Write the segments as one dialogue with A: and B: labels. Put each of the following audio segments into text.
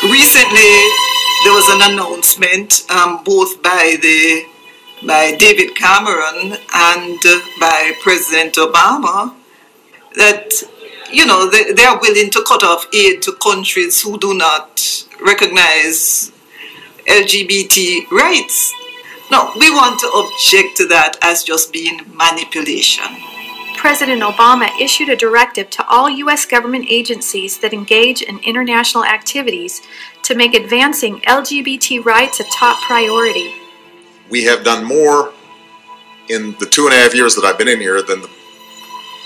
A: Recently, there was an announcement both by David Cameron and by President Obama that, you know, they are willing to cut off aid to countries who do not recognize LGBT rights. No, we want to object to that as just being manipulation.
B: President Obama issued a directive to all U.S. government agencies that engage in international activities to make advancing LGBT rights a top priority.
C: We have done more in the 2.5 years that I've been in here than the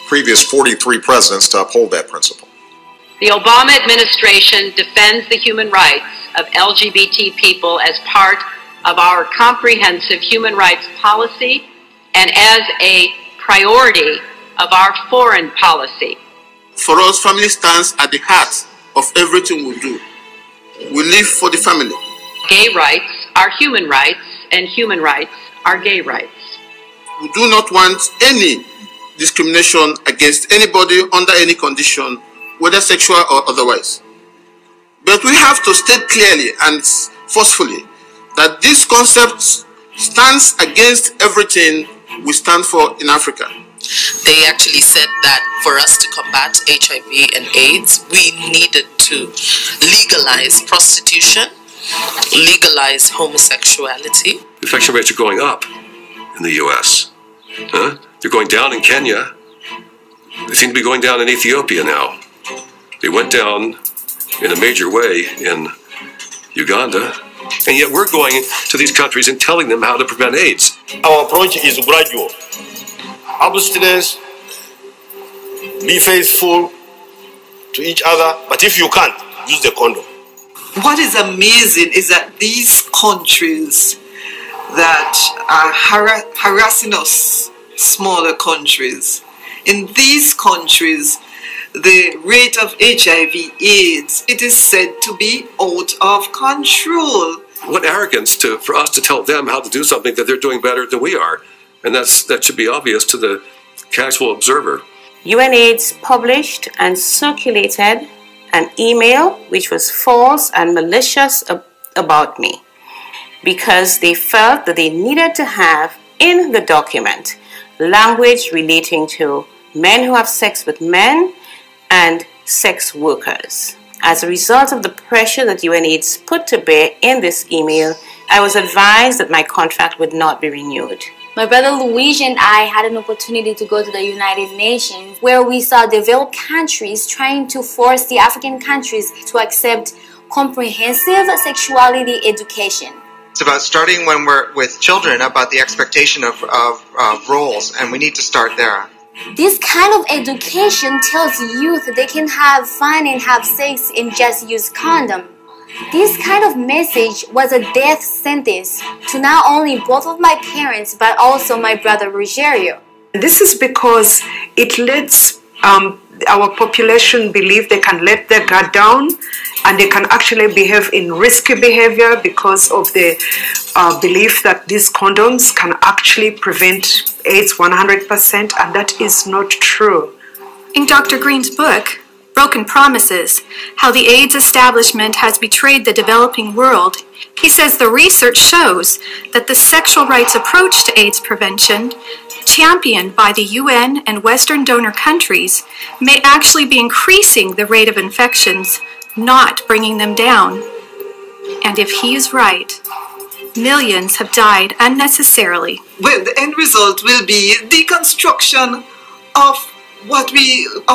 C: previous 43 presidents to uphold that principle.
D: The Obama administration defends the human rights of LGBT people as part of our comprehensive human rights policy and as a priority of our foreign policy.
E: For us, family stands at the heart of everything we do. We live for the family.
D: Gay rights are human rights, and human rights are gay rights.
E: We do not want any discrimination against anybody under any condition, whether sexual or otherwise. But we have to state clearly and forcefully that this concept stands against everything we stand for in Africa.
F: They actually said that for us to combat HIV and AIDS, we needed to legalize prostitution, legalize homosexuality.
G: Infection rates are going up in the U.S. They're going down in Kenya. They seem to be going down in Ethiopia now. They went down in a major way in Uganda. And yet we're going to these countries and telling them how to prevent AIDS.
H: Our approach is gradual. Abstinence, be faithful to each other, but if you can't, use the condom.
A: What is amazing is that these countries that are harassing us, smaller countries, in these countries, the rate of HIV/AIDS, it is said to be out of control.
G: What arrogance for us to tell them how to do something that they're doing better than we are. And that should be obvious to the casual observer.
I: UNAIDS published and circulated an email which was false and malicious about me because they felt that they needed to have in the document language relating to men who have sex with men and sex workers. As a result of the pressure that UNAIDS put to bear in this email, I was advised that my contract would not be renewed.
J: My brother Luigi and I had an opportunity to go to the United Nations where we saw developed countries trying to force the African countries to accept comprehensive sexuality education.
K: It's about starting when we're with children about the expectation of roles, and we need to start there.
J: This kind of education tells youth they can have fun and have sex and just use condom. This kind of message was a death sentence to not only both of my parents but also my brother Rogerio.
L: This is because it lets our population believe they can let their guard down and they can actually behave in risky behavior because of the belief that these condoms can actually prevent AIDS 100%, and that is not true.
B: In Dr. Green's book, Broken Promises, How the AIDS Establishment Has Betrayed the Developing World, he says the research shows that the sexual rights approach to AIDS prevention, championed by the UN and Western donor countries, may actually be increasing the rate of infections, not bringing them down. And if he is right, millions have died unnecessarily.
A: Well, the end result will be deconstruction of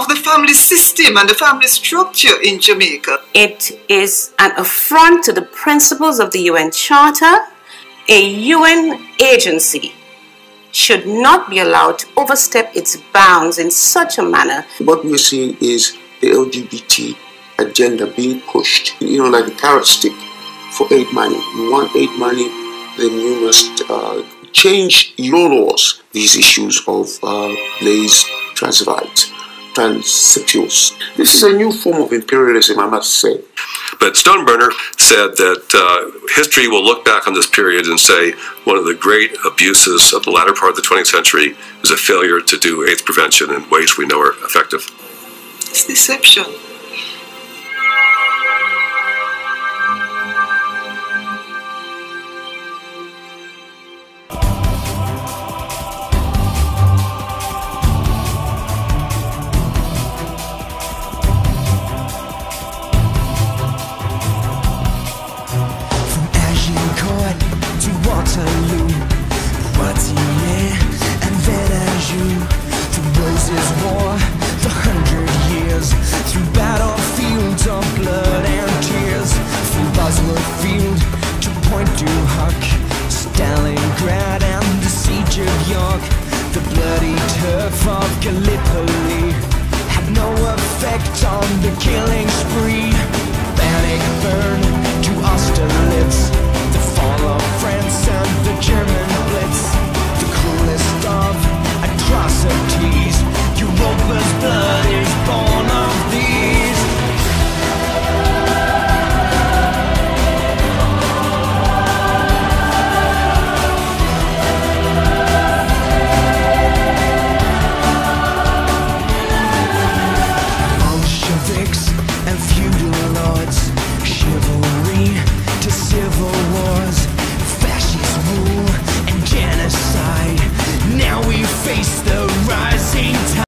A: the family system and the family structure in Jamaica.
I: It is an affront to the principles of the UN Charter. A UN agency should not be allowed to overstep its bounds in such a manner.
M: What we're seeing is the LGBT agenda being pushed, like a carrot stick for aid money. You want aid money, then you must change your laws. These issues of gays, transvestites, transsexuals, This is a new form of imperialism, I must say.
G: But Stoneburner said that history will look back on this period and say one of the great abuses of the latter part of the 20th century is a failure to do AIDS prevention in ways we know are effective.
A: It's deception.